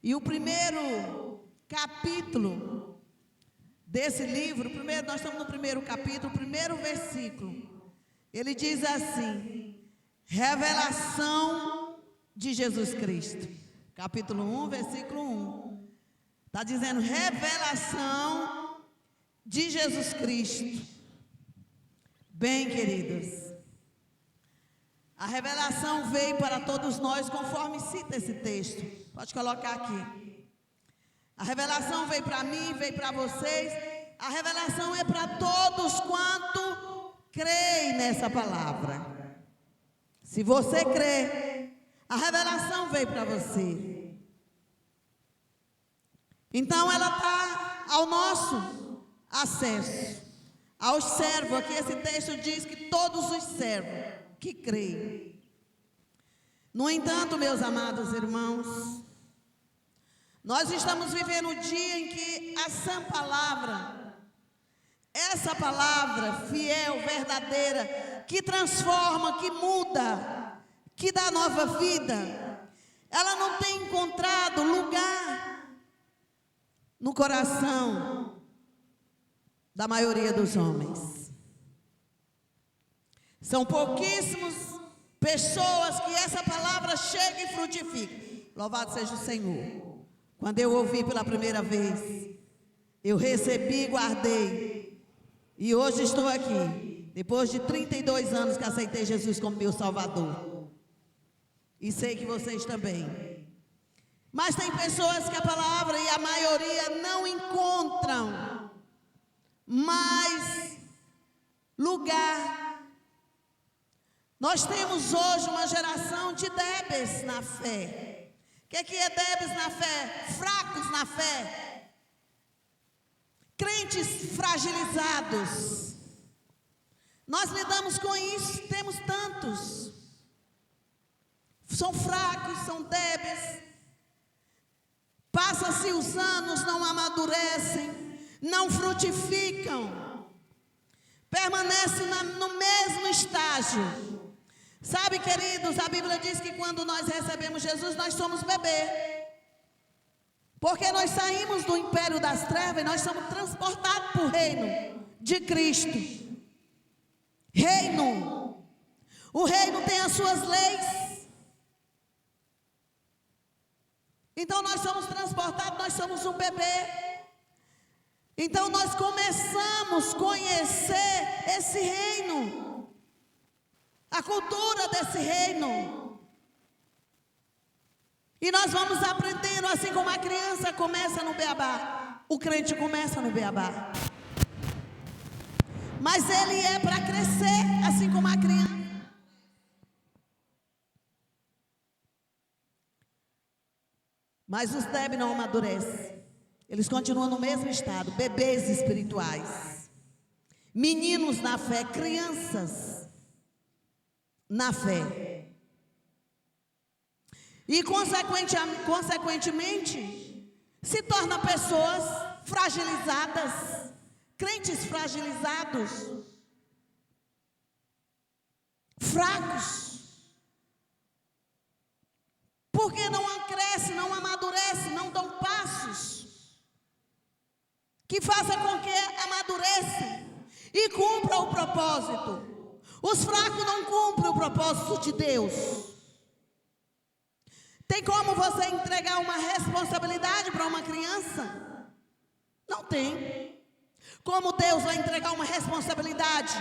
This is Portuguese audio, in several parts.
E o primeiro capítulo desse livro, nós estamos no primeiro capítulo, primeiro versículo. Ele diz assim: revelação de Jesus Cristo. Capítulo 1, versículo 1. Está dizendo revelação de Jesus Cristo. Bem, queridos, a revelação veio para todos nós, conforme cita esse texto. Pode colocar aqui. A revelação veio para mim, veio para vocês. A revelação é para todos quanto creem nessa palavra. Se você crê, a revelação veio para você. Então ela está ao nosso acesso, aos servos. Aqui esse texto diz que todos os servos que creem. No entanto, meus amados irmãos, nós estamos vivendo um dia em que a sã palavra, essa palavra fiel, verdadeira, que transforma, que muda, que dá nova vida, ela não tem encontrado lugar no coração da maioria dos homens. São pouquíssimas pessoas que essa palavra chega e frutifica. Louvado seja o Senhor. Quando eu ouvi pela primeira vez, eu recebi, guardei. E hoje estou aqui, depois de 32 anos que aceitei Jesus como meu Salvador. E sei que vocês também. Mas tem pessoas que a palavra e a maioria não encontram mais lugar. Nós temos hoje uma geração de débeis na fé. O que é débeis na fé? Fracos na fé. Crentes fragilizados. Nós lidamos com isso, temos tantos. São fracos, são débeis. Passa-se os anos, não amadurecem, não frutificam. Permanecem no mesmo estágio. Sabe, queridos, a Bíblia diz que quando nós recebemos Jesus, nós somos bebê. Porque nós saímos do império das trevas e nós somos transportados para o reino de Cristo. Reino. O reino tem as suas leis. Então nós somos transportados, nós somos um bebê. Então nós começamos a conhecer esse reino. A cultura desse reino. E nós vamos aprendendo, assim como a criança começa no beabá, o crente começa no beabá. Mas ele é para crescer, assim como a criança. Mas os débeis não amadurecem. Eles continuam no mesmo estado, bebês espirituais. Meninos na fé, crianças na fé. E consequentemente se tornam pessoas fragilizadas, crentes fragilizados, fracos. Porque não crescem, não amadurecem, não dão passos que façam com que amadureçam e cumpram o propósito. Os fracos não cumprem o propósito de Deus. Tem como você entregar uma responsabilidade para uma criança? Não tem. Como Deus vai entregar uma responsabilidade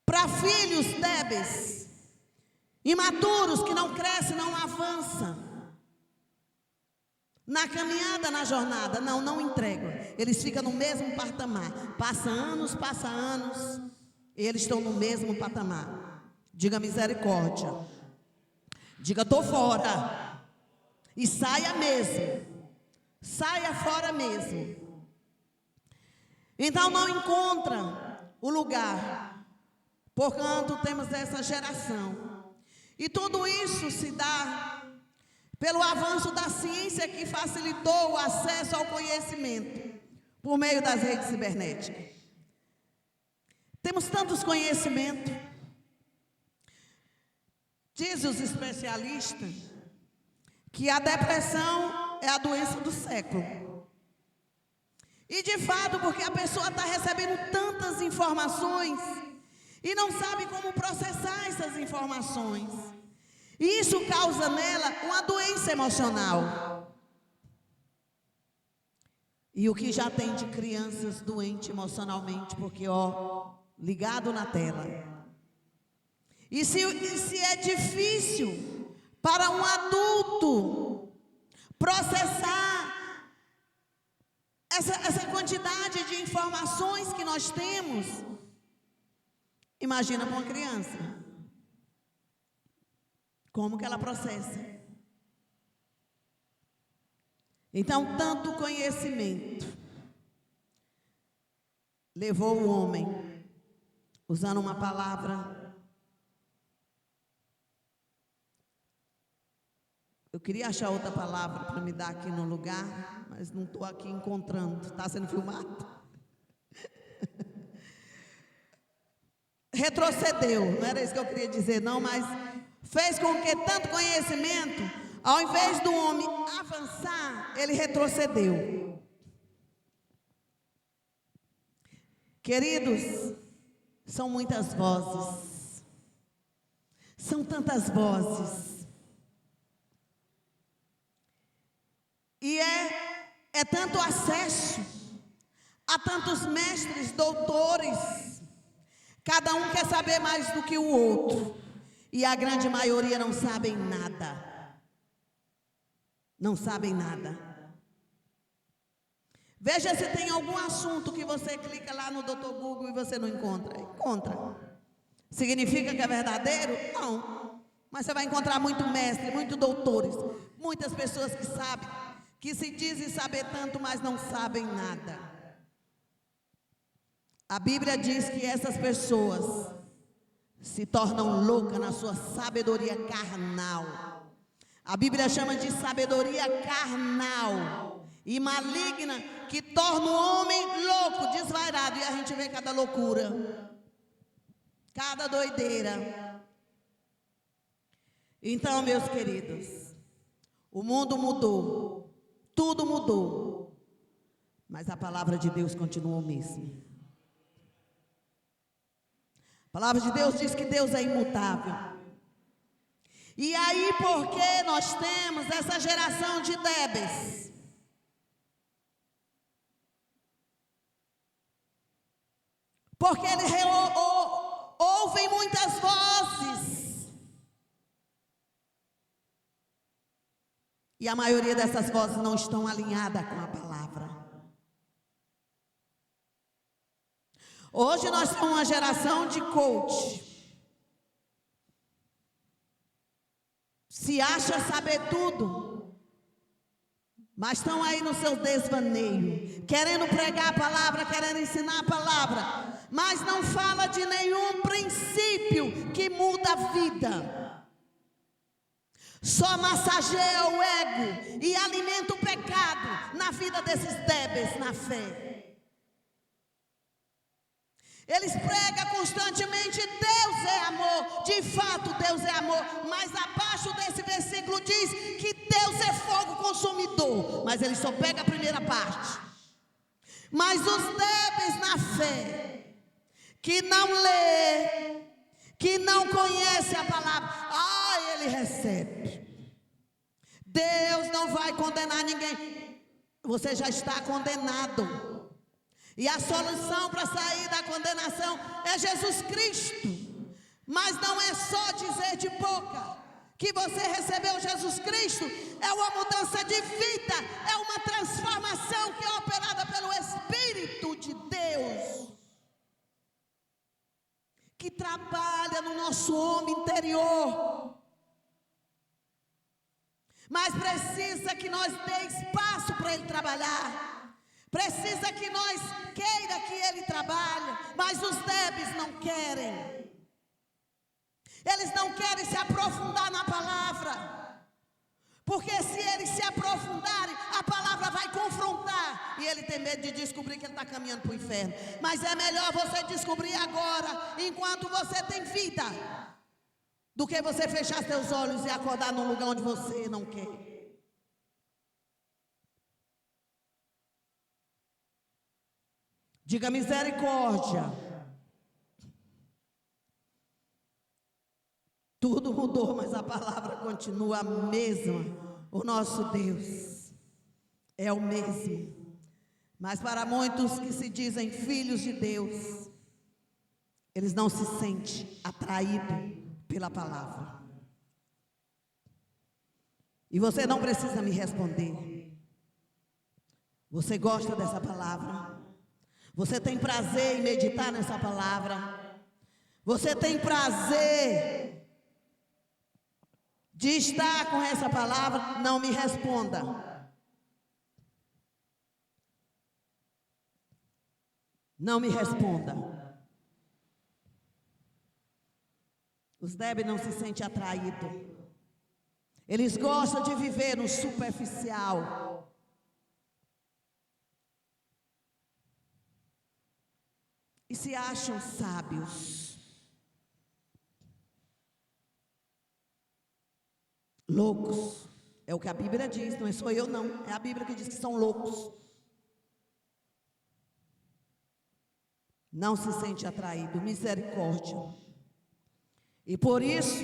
para filhos débeis, imaturos, que não crescem, não avançam na caminhada, na jornada? Não entregam. Eles ficam no mesmo patamar. Passa anos, e eles estão no mesmo patamar. Diga misericórdia. Diga, estou fora. E saia mesmo. Saia fora mesmo. Então não encontram o lugar. Portanto, temos essa geração. E tudo isso se dá pelo avanço da ciência, que facilitou o acesso ao conhecimento por meio das redes cibernéticas. Temos tantos conhecimentos. Diz os especialistas que a depressão é a doença do século. E de fato, porque a pessoa está recebendo tantas informações e não sabe como processar essas informações. E isso causa nela uma doença emocional. E o que já tem de crianças doentes emocionalmente, porque ligado na tela. E se é difícil para um adulto processar essa quantidade de informações que nós temos, imagina para uma criança. Como que ela processa? Então, tanto conhecimento levou o homem, usando uma palavra. Eu queria achar outra palavra para me dar aqui no lugar, mas não estou aqui encontrando. Está sendo filmado? Retrocedeu, não era isso que eu queria dizer, não, mas fez com que tanto conhecimento, ao invés do homem avançar, ele retrocedeu. Queridos, são muitas vozes, são tantas vozes. E é tanto acesso a tantos mestres, doutores, cada um quer saber mais do que o outro, e a grande maioria não sabem nada, não sabem nada. Veja se tem algum assunto que você clica lá no Dr. Google e você não encontra. Encontra. Significa que é verdadeiro? Não, mas você vai encontrar muito mestre, muito doutores, muitas pessoas que sabem, que se dizem saber tanto, mas não sabem nada. A Bíblia diz que essas pessoas se tornam loucas na sua sabedoria carnal. A Bíblia chama de sabedoria carnal e maligna, que torna o homem louco, desvairado. E a gente vê cada loucura, cada doideira. Então, meus queridos, o mundo mudou. Tudo mudou, mas a palavra de Deus continua o mesmo. A palavra de Deus diz que Deus é imutável. E aí, porque nós temos essa geração de débeis? Porque eles ouvem muitas vozes. E a maioria dessas vozes não estão alinhadas com a palavra. Hoje nós somos uma geração de coach. Se acha saber tudo, mas estão aí no seu desvaneio, querendo pregar a palavra, querendo ensinar a palavra, mas não fala de nenhum princípio que muda a vida. Só massageia o ego e alimenta o pecado na vida desses débeis na fé. Eles pregam constantemente: Deus é amor. De fato, Deus é amor. Mas abaixo desse versículo diz que Deus é fogo consumidor. Mas ele só pega a primeira parte. Mas os débeis na fé, que não lê, que não conhece a palavra, ele recebe. Deus não vai condenar ninguém. Você já está condenado. E a solução para sair da condenação é Jesus Cristo. Mas não é só dizer de boca que você recebeu Jesus Cristo. É uma mudança de vida, é uma transformação que é operada pelo Espírito de Deus, que trabalha no nosso homem interior. Mas precisa que nós dê espaço para ele trabalhar. Precisa que nós queira que ele trabalhe. Mas os débeis não querem. Eles não querem se aprofundar na palavra. Porque se eles se aprofundarem, a palavra vai confrontar. E ele tem medo de descobrir que ele está caminhando para o inferno. Mas é melhor você descobrir agora, enquanto você tem vida, do que você fechar seus olhos e acordar num lugar onde você não quer. Diga misericórdia. Tudo mudou, mas a palavra continua a mesma. O nosso Deus é o mesmo. Mas para muitos que se dizem filhos de Deus, eles não se sentem atraídos pela palavra. E você não precisa me responder. Você gosta dessa palavra? Você tem prazer em meditar nessa palavra? Você tem prazer de estar com essa palavra? Não me responda. Não me responda. Os débeis não se sentem atraídos. Eles gostam de viver no superficial. E se acham sábios. Loucos. É o que a Bíblia diz, não sou eu não. É a Bíblia que diz que são loucos. Não se sente atraído. Misericórdia. E por isso,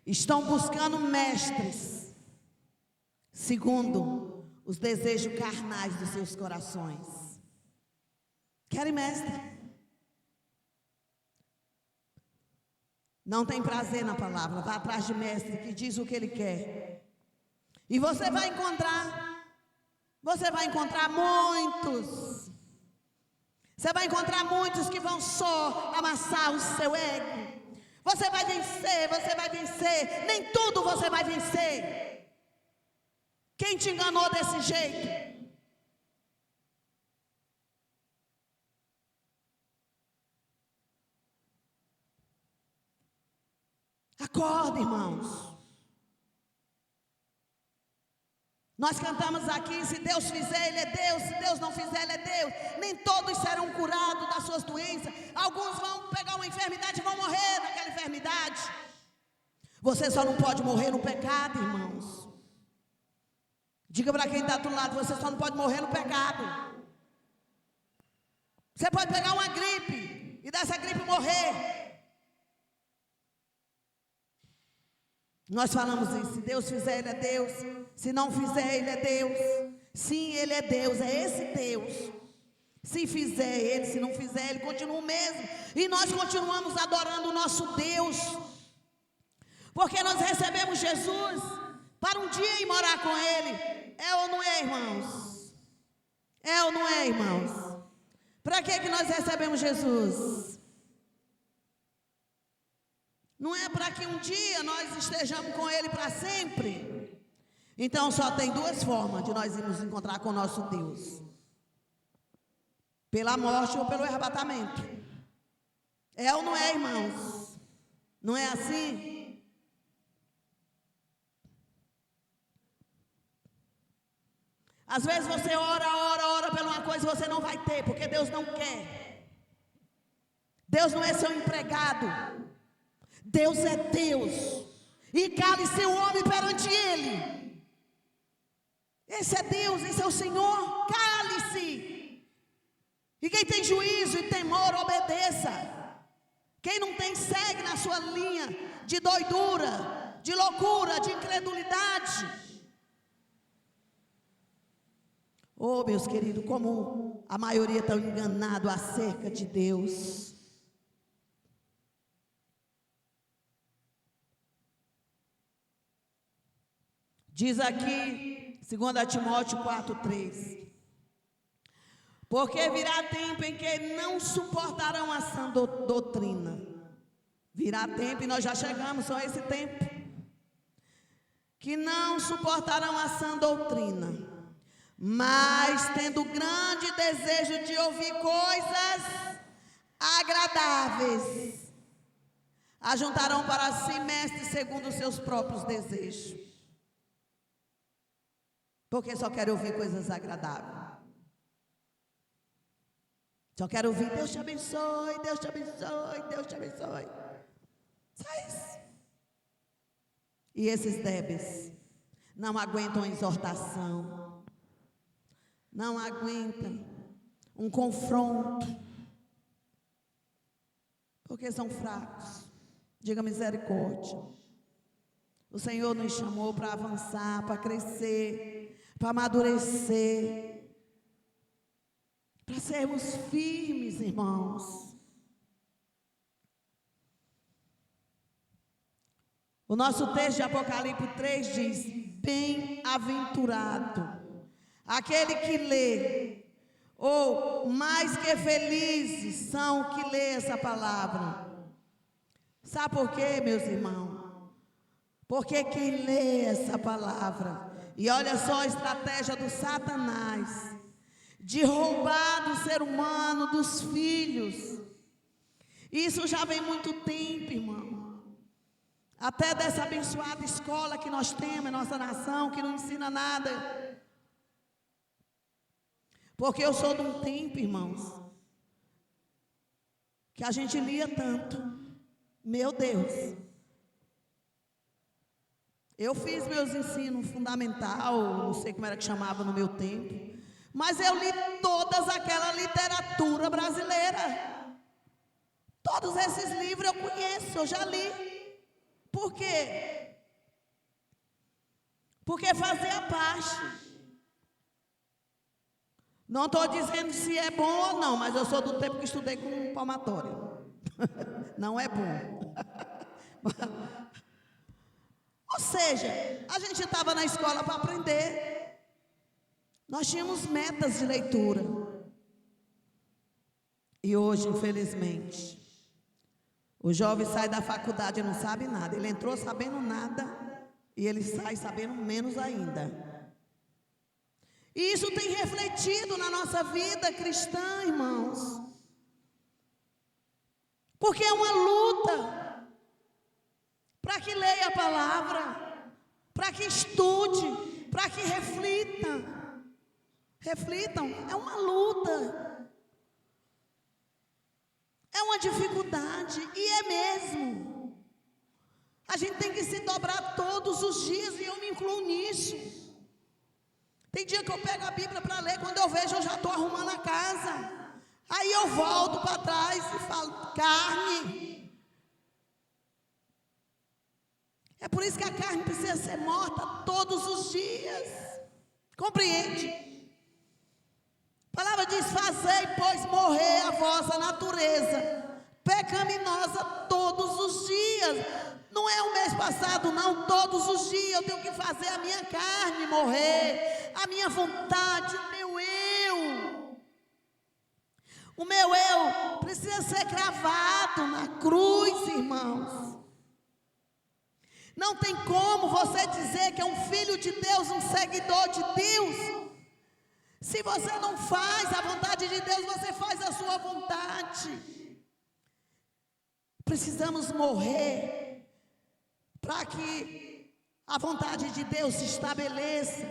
estão buscando mestres, segundo os desejos carnais dos seus corações. Querem mestre? Não tem prazer na palavra. Vá atrás de mestre que diz o que ele quer. E você vai encontrar muitos. Você vai encontrar muitos que vão só amassar o seu ego. Você vai vencer. Nem tudo você vai vencer. Quem te enganou desse jeito? Acorda, irmãos. Nós cantamos aqui, se Deus fizer, Ele é Deus. Se Deus não fizer, Ele é Deus. Nem todos serão curados das suas doenças. Alguns vão pegar uma enfermidade e vão morrer daquela enfermidade. Você só não pode morrer no pecado, irmãos. Diga para quem está do lado, você só não pode morrer no pecado. Você pode pegar uma gripe e dessa gripe morrer. Nós falamos isso, se Deus fizer, Ele é Deus. Se não fizer, Ele é Deus. Sim, Ele é Deus, é esse Deus. Se fizer Ele, se não fizer, Ele continua o mesmo. E nós continuamos adorando o nosso Deus. Porque nós recebemos Jesus para um dia ir morar com Ele. É ou não é, irmãos? É ou não é, irmãos? Para que nós recebemos Jesus? Não é para que um dia nós estejamos com Ele para sempre. Então só tem duas formas de nós irmos encontrar com o nosso Deus: pela morte ou pelo arrebatamento. É ou não é, irmãos? Não é assim? Às vezes você ora por uma coisa e você não vai ter, porque Deus não quer. Deus não é seu empregado. Deus é Deus. E cale-se o homem perante Ele. Esse é Deus, esse é o Senhor. Cale-se. E quem tem juízo e temor, obedeça. Quem não tem, segue na sua linha de doidura, de loucura, de incredulidade. Oh, meus queridos, como a maioria está enganado acerca de Deus. Diz aqui, 2 Timóteo 4:3. Porque virá tempo em que não suportarão a sã doutrina. Virá tempo, e nós já chegamos só a esse tempo. Que não suportarão a sã doutrina, mas tendo grande desejo de ouvir coisas agradáveis, ajuntarão para si mestres segundo os seus próprios desejos. Porque só quero ouvir coisas agradáveis. Só quero ouvir, Deus te abençoe, Deus te abençoe, Deus te abençoe. Só isso. E esses débeis não aguentam a exortação. Não aguentam um confronto, porque são fracos. Diga misericórdia. O Senhor nos chamou para avançar, para crescer, para amadurecer, para sermos firmes, irmãos. O nosso texto de Apocalipse 3 diz: bem-aventurado aquele que lê, ou mais que felizes são que lê essa palavra. Sabe por quê, meus irmãos? Porque quem lê essa palavra, e olha só a estratégia do Satanás, de roubar do ser humano, dos filhos. Isso já vem muito tempo, irmão. Até dessa abençoada escola que nós temos em nossa nação, que não ensina nada. Porque eu sou de um tempo, irmãos, que a gente lia tanto. Meu Deus. Eu fiz meus ensinos fundamental, não sei como era que chamava no meu tempo, mas eu li todas aquela literatura brasileira. Todos esses livros eu conheço, eu já li. Por quê? Porque fazia parte. Não estou dizendo se é bom ou não, mas eu sou do tempo que estudei com palmatório. Não é bom. Ou seja, a gente estava na escola para aprender. Nós tínhamos metas de leitura. E hoje, infelizmente, o jovem sai da faculdade e não sabe nada. Ele entrou sabendo nada e ele sai sabendo menos ainda. E isso tem refletido na nossa vida cristã, irmãos. Porque é uma luta para que leia a palavra, para que estude, para que reflita. Reflitam, é uma luta. É uma dificuldade, e é mesmo. A gente tem que se dobrar todos os dias, e eu me incluo nisso. Tem dia que eu pego a Bíblia para ler, quando eu vejo eu já estou arrumando a casa. Aí eu volto para trás e falo, carne. É por isso que a carne precisa ser morta todos os dias. Compreende? A palavra diz: fazei, pois, morrer a vossa natureza pecaminosa todos os dias. Não é o mês passado, não, todos os dias eu tenho que fazer a minha carne morrer, a minha vontade, o meu eu. O meu eu precisa ser cravado na cruz, irmãos. Não tem como você dizer que é um filho de Deus, um seguidor de Deus, se você não faz a vontade de Deus, você faz a sua vontade. Precisamos morrer para que a vontade de Deus se estabeleça.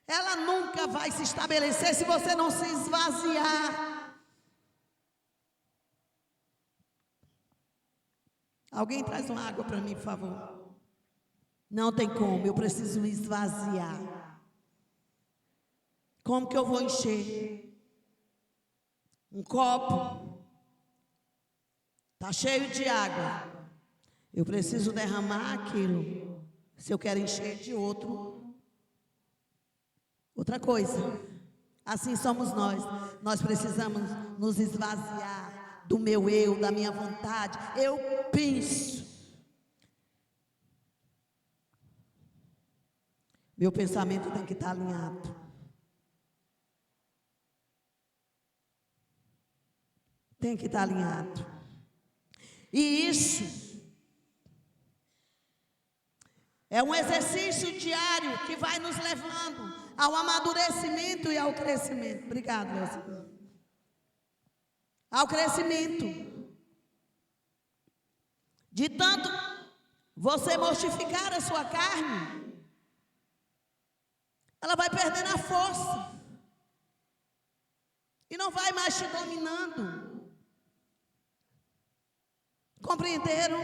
Ela nunca vai se estabelecer se você não se esvaziar. Alguém traz uma água para mim, por favor. Não tem como, eu preciso me esvaziar. Como que eu vou encher? Um copo está cheio de água. Eu preciso derramar aquilo. Se eu quero encher de outra coisa. Assim somos nós. Nós precisamos nos esvaziar do meu eu, da minha vontade. Eu penso. Meu pensamento tem que estar alinhado. Tem que estar alinhado. E isso é um exercício diário que vai nos levando ao amadurecimento e ao crescimento. Obrigado, meus irmãos. Ao crescimento. De tanto você mortificar a sua carne, ela vai perdendo a força. E não vai mais te dominando. Compreenderam?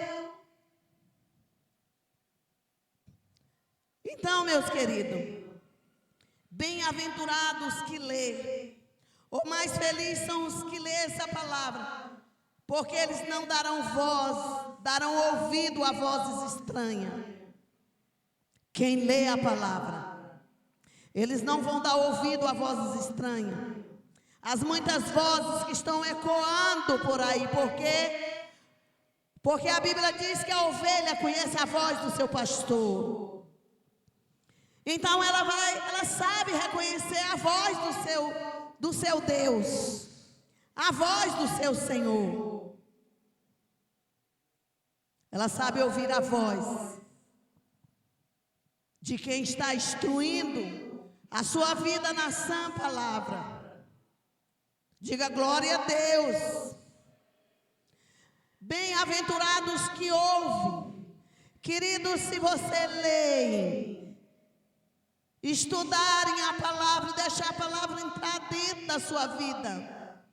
Então, meus queridos, bem-aventurados que lê, Ou mais felizes são os que lêem essa palavra, porque eles não darão ouvido a vozes estranhas. Quem lê a palavra, eles não vão dar ouvido a vozes estranhas. As muitas vozes que estão ecoando por aí, porque a Bíblia diz que a ovelha conhece a voz do seu pastor. Então ela sabe reconhecer a voz do seu Deus, a voz do seu Senhor. Ela sabe ouvir a voz de quem está instruindo a sua vida na sã palavra. Diga glória a Deus. Bem-aventurados que ouvem. Queridos, se você ler, estudarem a palavra e deixar a palavra entrar dentro da sua vida,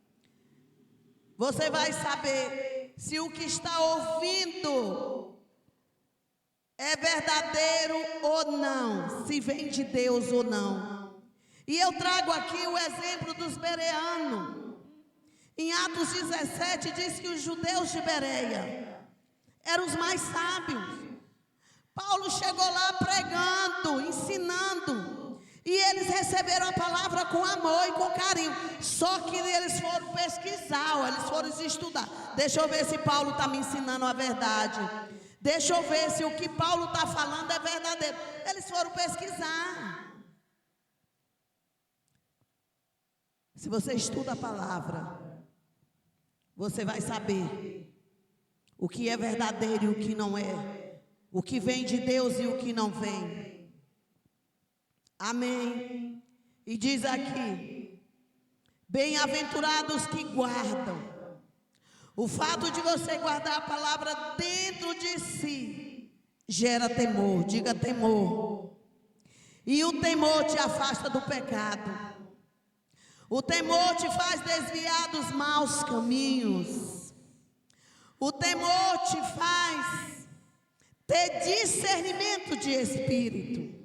você vai saber se o que está ouvindo é verdadeiro ou não, se vem de Deus ou não. E eu trago aqui o exemplo dos bereanos. Em Atos 17 diz que os judeus de Bereia eram os mais sábios. Paulo chegou lá pregando, ensinando, e eles receberam a palavra com amor e com carinho. Só que eles foram pesquisar, eles foram estudar. Deixa eu ver se Paulo está me ensinando a verdade. Deixa eu ver se o que Paulo está falando é verdadeiro. Eles foram pesquisar. Se você estuda a palavra, você vai saber o que é verdadeiro e o que não é, o que vem de Deus e o que não vem. Amém. E diz aqui: bem-aventurados que guardam. O fato de você guardar a palavra dentro de si gera temor. Diga temor. E o temor te afasta do pecado. O temor te faz desviar dos maus caminhos. O temor te faz ter discernimento de espírito.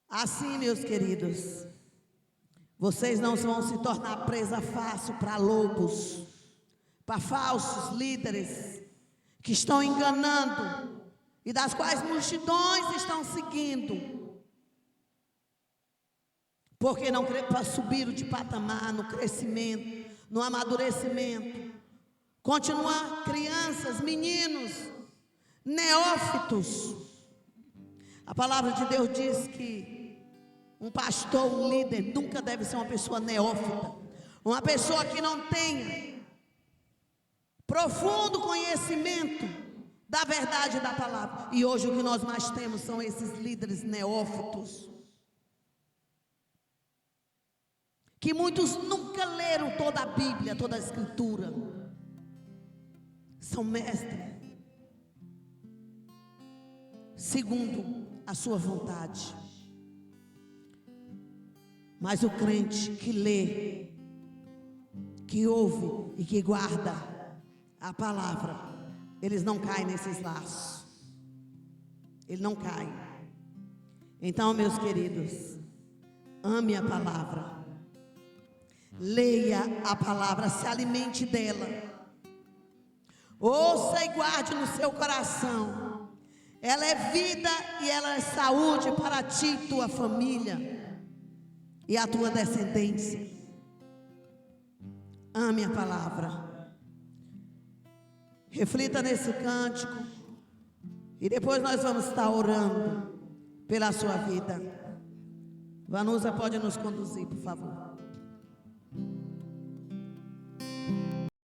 Assim, meus queridos, vocês não vão se tornar presa fácil para lobos, para falsos líderes que estão enganando e das quais multidões estão seguindo. Porque não subiram de patamar no crescimento, no amadurecimento. Continuar crianças, meninos, neófitos. A palavra de Deus diz que um pastor, um líder, nunca deve ser uma pessoa neófita. Uma pessoa que não tenha profundo conhecimento da verdade da palavra. E hoje o que nós mais temos são esses líderes neófitos. Que muitos nunca leram toda a Bíblia, toda a Escritura. São mestres segundo a sua vontade. Mas o crente que lê, que ouve e que guarda a palavra, eles não caem nesses laços. Ele não cai. Então, meus queridos, ame a palavra. Leia a palavra, se alimente dela. Ouça e guarde no seu coração. Ela é vida e ela é saúde para ti, tua família e a tua descendência. Ame a palavra. Reflita nesse cântico e depois nós vamos estar orando pela sua vida. Vanusa pode nos conduzir, por favor.